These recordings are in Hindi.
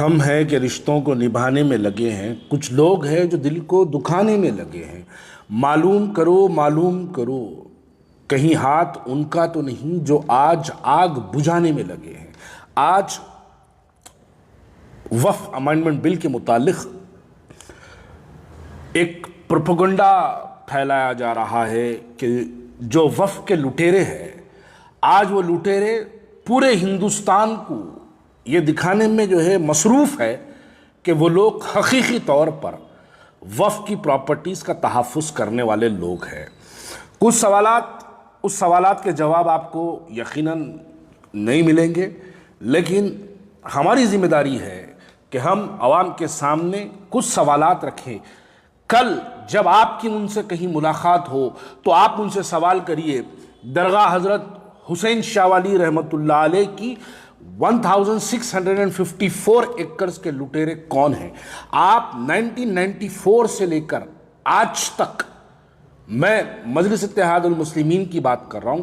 हम हैं कि रिश्तों को निभाने में लगे हैं, कुछ लोग हैं जो दिल को दुखाने में लगे हैं। मालूम करो कहीं हाथ उनका तो नहीं जो आज आग बुझाने में लगे हैं। आज वक्फ अमेंडमेंट बिल के मुतालिक एक प्रोपेगेंडा फैलाया जा रहा है कि जो वक्फ के लुटेरे हैं, आज वो लुटेरे पूरे हिंदुस्तान को ये दिखाने में जो है मसरूफ़ है कि वो लोग हकीकी तौर पर वक्फ की प्रॉपर्टीज़ का तहफ़्फ़ुज़ करने वाले लोग हैं। कुछ उस सवालात के जवाब आपको यकीनन नहीं मिलेंगे, लेकिन हमारी ज़िम्मेदारी है कि हम आवाम के सामने कुछ सवालात रखें। कल जब आपकी उनसे कहीं मुलाकात हो तो आप उनसे सवाल करिए, दरगाह हज़रत हुसैन शाह वाली रहमतुल्लाह अलैह की 1654 एकड़ के लुटेरे कौन हैं। आप 1994 से लेकर आज तक, मैं मजलिस इत्तेहादुल मुस्लिमीन की बात कर रहा हूं,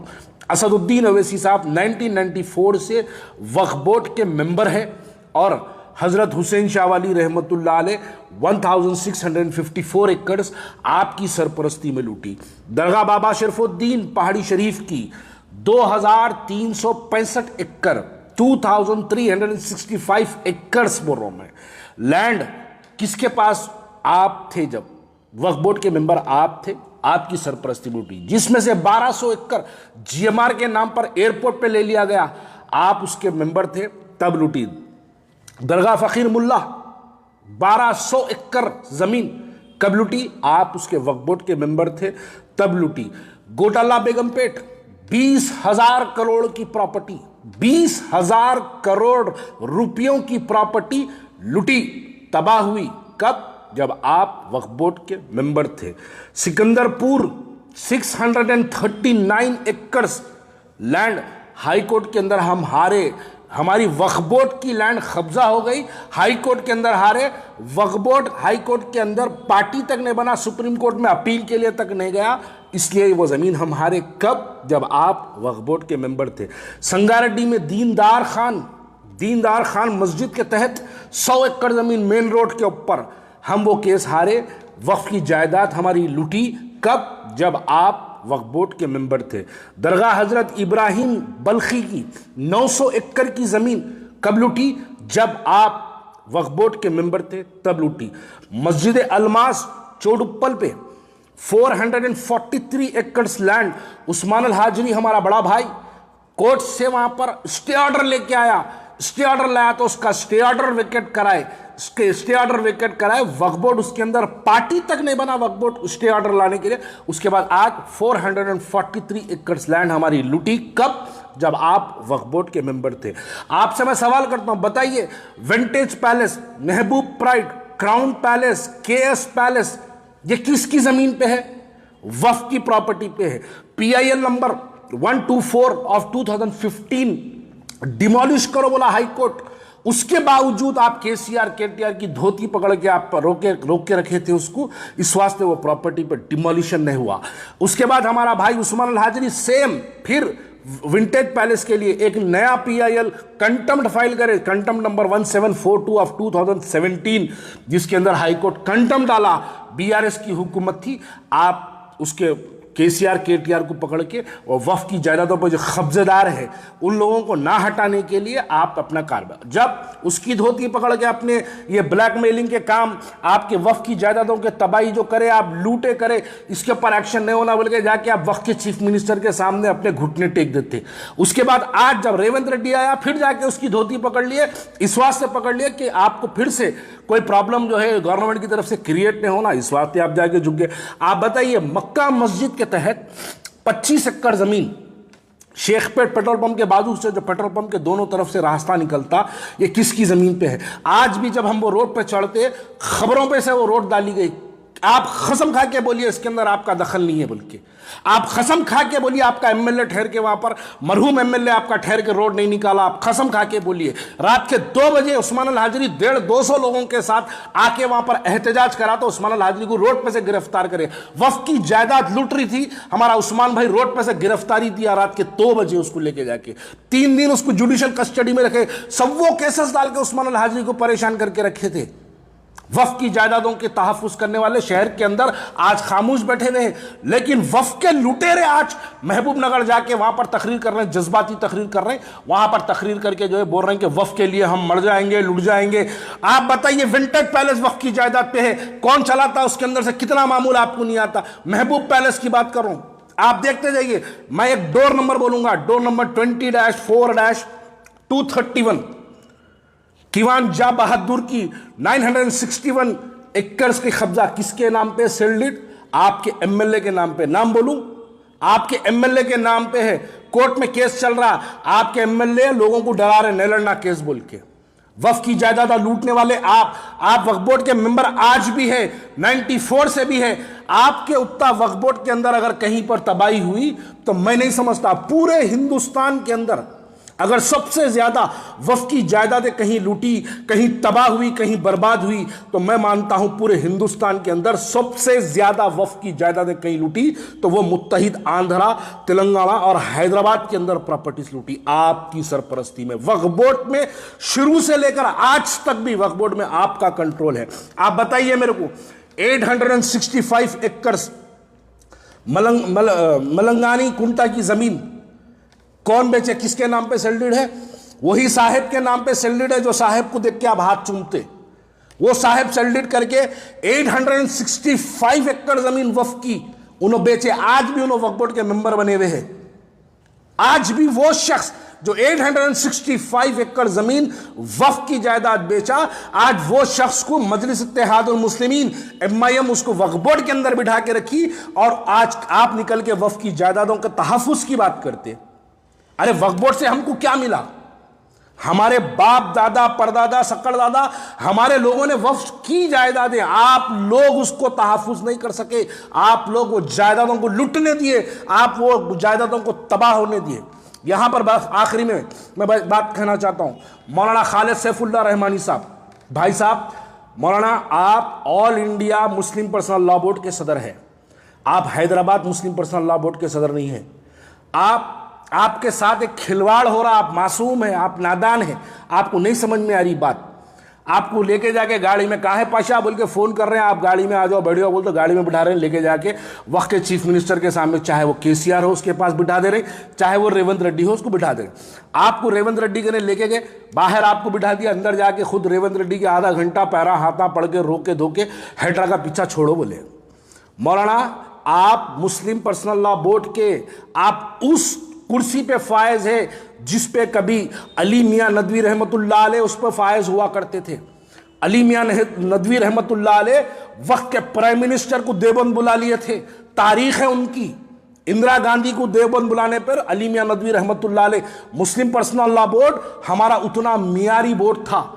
असदुद्दीन अवैसी साहब 1994 से वक्फ बोर्ड के मेंबर हैं और हज़रत हुसैन शाह वाली रहमतुल्लाह अलैह 1654 एकड़ आपकी सरपरस्ती में लूटी। दरगाह बाबा शरफुद्दीन पहाड़ी शरीफ की 2365 एकड़ 2365 एकड़ बोल रहा हूं मैं, लैंड किसके पास आप थे जब वक्फ बोर्ड के मेंबर आप थे, आपकी सरपरस्ती लूटी, जिसमें से 1200 एकड़ जीएमआर के नाम पर एयरपोर्ट पे ले लिया गया, आप उसके मेंबर थे तब लूटी। दरगाह फकीर मुल्ला 1200 एकड़ जमीन कब लूटी, आप उसके वक्फ बोर्ड के मेंबर थे तब लूटी। गोटाला बेगमपेट 20,000 करोड़ की प्रॉपर्टी, 20,000 करोड़ रुपयों की प्रॉपर्टी लूटी, तबाह हुई कब, जब आप वक्फ बोर्ड के मेंबर थे। सिकंदरपुर 639 एकड़ लैंड हाई कोर्ट के अंदर हम हारे, हमारी वक्फ बोर्ड की लैंड कब्जा हो गई, हाई कोर्ट के अंदर हारे। वक्फ बोर्ड हाई कोर्ट के अंदर पार्टी तक नहीं बना, सुप्रीम कोर्ट में अपील के लिए तक नहीं गया, इसलिए वो जमीन हम हारे कब, जब आप वक्फ बोर्ड के मेंबर थे। संगारेड्डी में दीनदार खान मस्जिद के तहत 100 एकड़ जमीन मेन रोड के ऊपर हम वो केस हारे, वक्फ की जायदाद हमारी लूटी कब, जब आप वक्फ बोर्ड के मेंबर थे। दरगाह हजरत इब्राहिम बल्खी की 900 एकड़ की जमीन कब लूटी, जब आप वक्फ बोर्ड के मेंबर थे तब लूटी। मस्जिद अलमास चोडुप्पल पे 443 एकड़ लैंड, उस्मान अल हाजरी हमारा बड़ा भाई कोर्ट से वहां पर स्टे ऑर्डर लेके आया, स्टे ऑर्डर लाया तो उसका स्टे ऑर्डर वेकेट कराए, स्टे ऑर्डर वेकेट कराए, वक्फ बोर्ड उसके अंदर पार्टी तक नहीं बना वक्फ बोर्ड स्टे ऑर्डर लाने के लिए। उसके बाद आज 443 एकड़ लैंड हमारी लूटी कब, जब आप वक्फ बोर्ड के मेंबर थे। आपसे मैं सवाल करता हूं, बताइए vintage palace, Mahboob pride, crown palace, KS palace, ये किसकी जमीन पे है, वक्फ की प्रॉपर्टी पे है। PIL नंबर 124 ऑफ 2015 डिमोलिश करो बोला हाई कोर्ट, उसके बावजूद आप KTR की धोती पकड़ के आप रोक के रखे थे उसको, इस वास्ते वो प्रॉपर्टी पर डिमोलिशन नहीं हुआ। उसके बाद हमारा भाई उस्मान अल हाजरी सेम फिर विंटेज पैलेस के लिए एक नया PIL कंटेम्प्ट फाइल करे, कंटेम्प्ट नंबर 1742 ऑफ 2017, जिसके अंदर हाई कोर्ट कंटेम्प्ट डाला, BRS की हुकूमत थी, आप उसके KTR को पकड़ के और वक्फ की जायदादों पर जो कब्जेदार है उन लोगों को ना हटाने के लिए आप अपना कार्रवाई, जब उसकी धोती पकड़ के अपने ये ब्लैकमेलिंग के काम, आपके वक्फ की जायदादों के तबाही जो करे, आप लूटे करे, इसके ऊपर एक्शन नहीं होना बोल के जाके आप वक्फ के चीफ मिनिस्टर के सामने अपने घुटने टेक देते। उसके बाद आज जब रेवंत रेड्डी आया फिर जाके उसकी धोती पकड़ लिए, इस वास्ते पकड़ लिए कि आपको फिर से कोई प्रॉब्लम जो है गवर्नमेंट की तरफ से क्रिएट नहीं होना, इस वास्ते आप जाके झुक गए। आप बताइए मक्का मस्जिद के तहत 25 एकड़ जमीन, शेखपेट पेट्रोल पंप के बाजू से जो पेट्रोल पंप के दोनों तरफ से रास्ता निकलता, ये किसकी जमीन पे है। आज भी जब हम वो रोड पे चढ़ते, खबरों पे से वो रोड डाली गई, आप कसम खा के बोलिए इसके अंदर आपका दखल नहीं है, बल्कि आप कसम खा के बोलिए आपका एमएलए ठहर के वहां पर, मरहूम एमएलए आपका ठहर के रोड नहीं निकाला। आप कसम खा के बोलिए रात के 2 बजे उस्मान अल हाजरी 150-200 लोगों के साथ आके वहां पर एहतजाज करा तो उस्मान अल हाजरी को रोड पे से गिरफ्तार करे। वक्फ की जायदाद लूट रही थी, हमारा उस्मान भाई रोड पे से गिरफ्तारी दिया रात के 2 बजे उसको लेके जाके, 3 दिन उसको जुडिशियल कस्टडी में रखे, सब वो केसेस डाल के उस्मान अल हाजरी को परेशान करके रखे थे। वक्फ की जायदादों के तहफ्फुज करने वाले शहर के अंदर आज खामोश बैठे हुए हैं, लेकिन वक्फ के लुटेरे आज महबूब नगर जाके वहां पर तकरीर कर रहे हैं, जज्बाती तकरीर कर रहे हैं, वहां पर तकरीर करके जो है बोल रहे हैं कि वक्फ के लिए हम मर जाएंगे, लुट जाएंगे। आप बताइए विंटेज पैलेस वक्फ की जायदाद पे है, कौन चलाता, उसके अंदर से कितना मामूल आपको नहीं आता। महबूब पैलेस की बात कर रहा हूं, आप देखते जाइए। मैं एक डोर नंबर बोलूंगा, डोर नंबर 20-4-231, दीवान जा बहादुर की 961 एकड़ की कब्जा किसके नाम पे? सेल्डिट आपके एमएलए के नाम पे। नाम बोलूं? आपके एमएलए के नाम पे है। कोर्ट में केस चल रहा, आपके एमएलए लोगों को डरा रहे, नहीं लड़ना केस बोल के। वक्फ की जायदाद लूटने वाले आप वक्फ बोर्ड के मेंबर आज भी है, 94 से भी है। आपके उत्ता वक्फ बोर्ड के अंदर अगर कहीं पर तबाही हुई तो मैं नहीं समझता पूरे हिंदुस्तान के अंदर अगर सबसे ज्यादा वक्फ की जायदादें कहीं लूटी, कहीं तबाह हुई, कहीं बर्बाद हुई, तो मैं मानता हूं पूरे हिंदुस्तान के अंदर सबसे ज्यादा वक्फ की जायदादें कहीं लूटी तो वो मुत्तहिद आंध्रा, तेलंगाना और हैदराबाद के अंदर प्रॉपर्टीज लूटी आपकी सरपरस्ती में। वक्फ बोर्ड में शुरू से लेकर आज तक भी वक्फ बोर्ड में आपका कंट्रोल है। आप बताइए मेरे को 865 एकड़ मलंगानी कुंटा की जमीन कौन बेचे, किसके नाम पे सेल्डिड है? वही साहेब के नाम पे सेल्डिड है जो साहेब को देख के आप हाथ चूमते। वो साहेब सेल्डिड करके 865 एकड़ जमीन वक्फ की उन्होंने बेचे। आज भी उन्होंने वक्फ बोर्ड के मेंबर बने हुए हैं। आज भी वो शख्स जो 865 एकड़ जमीन वक्फ की जायदाद बेचा, आज वो शख्स को मजलिस इत्तेहादुल मुस्लिमीन MIM उसको वक्फ बोर्ड के अंदर बिठा के रखी, और आज आप निकल के वक्फ की जायदादों के तहफ्फुज की बात करते। अरे वक्फ बोर्ड से हमको क्या मिला? हमारे बाप दादा परदादा सकड़ दादा हमारे लोगों ने वक्फ की जायदादें, आप लोग उसको तहफ्फुज नहीं कर सके। आप लोग वो जायदादों को लुटने दिए, आप वो जायदादों को तबाह होने दिए। यहां पर आखिरी में मैं बात कहना चाहता हूं, मौलाना खालिद सैफुल्लाह रहमानी साहब, भाई साहब, मौलाना आप all India Muslim personal law board के सदर हैं, आप हैदराबाद मुस्लिम पर्सनल लॉ बोर्ड के सदर नहीं हैं। आपके साथ एक खिलवाड़ हो रहा, आप मासूम हैं, आप नादान हैं, आपको नहीं समझ में आ रही बात। आपको लेके जाके गाड़ी में काहे पाशा बोल के फोन कर रहे हैं, आप गाड़ी में आ जाओ बैठ जाओ बोल तो गाड़ी में बिठा रहे हैं, लेके जाके वक्त के चीफ मिनिस्टर के सामने, चाहे वो KCR हो उसके पास बिठा दे रहे, चाहे वो रेवंत रेड्डी हो उसको बिठा दे रहे। आपको रेवंत रेड्डी के ने लेके गए बाहर, आपको बिठा दिया, अंदर जाके खुद रेवंत रेड्डी के आधा घंटा पैरा हाथा पढ़ के रोके धोके हेड्रा का पीछा छोड़ो बोले। मौलाना आप मुस्लिम पर्सनल लॉ बोर्ड के आप उस कुर्सी पे फायज है जिस पे कभी अली मियां नदवी रहमतुल्लाह अलैह उस पर फायज हुआ करते थे। अली मियां नदवी रहमतुल्लाह अलैह वक्त के प्राइम मिनिस्टर को देवबंद बुला लिए थे, तारीख है उनकी। इंदिरा गांधी को देवबंद बुलाने पर अली मियां नदवी रहमतुल्लाह अलैह, मुस्लिम पर्सनल लॉ बोर्ड हमारा उतना मियारी बोर्ड था।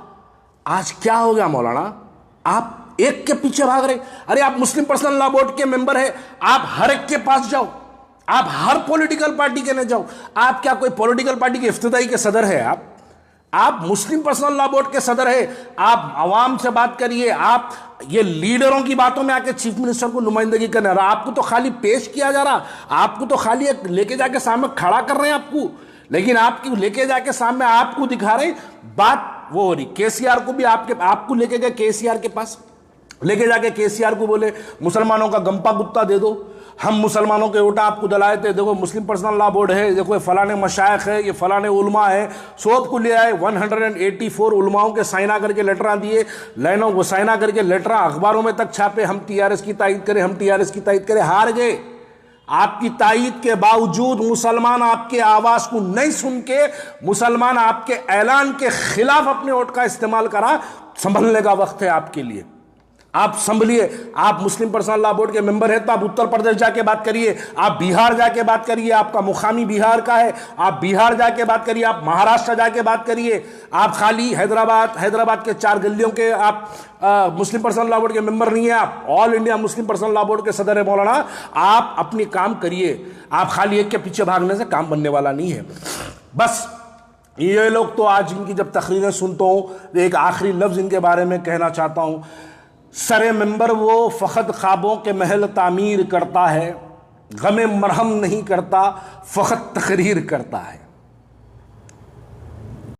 आज क्या हो गया मौलाना? आप एक के पीछे भाग रहे। अरे आप मुस्लिम पर्सनल लॉ बोर्ड के मेंबर है, आप हर एक के पास जाओ, आप हर पॉलिटिकल पार्टी के न जाओ। आप क्या कोई पॉलिटिकल पार्टी के इफ्तिदाई के सदर है? आप मुस्लिम पर्सनल लॉ बोर्ड के सदर है। आप आवाम से बात करिए, आप ये लीडरों की बातों में आके चीफ मिनिस्टर को नुमाइंदगी करने रहा। आपको तो खाली पेश किया जा रहा, आपको तो खाली एक लेके जाके सामने खड़ा कर रहे हैं आपको, लेकिन आपकी लेके जाके सामने आपको दिखा रहे बात वो हो रही। KCR को भी आपको लेके गए KCR के पास, लेके जाके KCR को बोले मुसलमानों का गंपा गुत्ता दे दो, हम मुसलमानों के ओटा आपको दिलाए थे, देखो मुस्लिम पर्सनल लॉ बोर्ड है, देखो फलाने मशाइख है, ये फलाने उलमा है, सब को ले आए। 184 उलमाओं के साइना करके लेटरा दिए, लाइनों को साइना करके लेटरा अखबारों में तक छापे, हम TRS की तायद करें, हम TRS की तायद करें। हार गए। आपकी तायद के बावजूद मुसलमान आपके आवाज को नहीं सुन के, मुसलमान आपके ऐलान के खिलाफ अपने वोट का इस्तेमाल करा। संभलने का वक्त है आपके लिए, आप संभलिए। आप मुस्लिम पर्सनल लॉ बोर्ड के मेंबर हैं तो आप उत्तर प्रदेश जाके बात करिए, आप बिहार जाके बात करिए, आपका मुकामी बिहार का है, आप बिहार जाके बात करिए, आप महाराष्ट्र जाके बात करिए। आप खाली हैदराबाद के 4 गलियों के आप मुस्लिम पर्सनल लॉ बोर्ड के मेंबर नहीं है, आप all India Muslim personal law board के सदर है मौलाना। आप अपनी काम करिए, आप खाली एक के पीछे भागने से काम बनने वाला नहीं है। बस ये लोग तो आज इनकी जब तकरीरें सुनता हूं, एक आखिरी लफ्ज इनके बारे में कहना चाहता हूं। सरे मेंबर वो फ़कत ख्वाबों के महल तामीर करता है, गमे मरहम नहीं करता, फ़कत तकरीर करता है।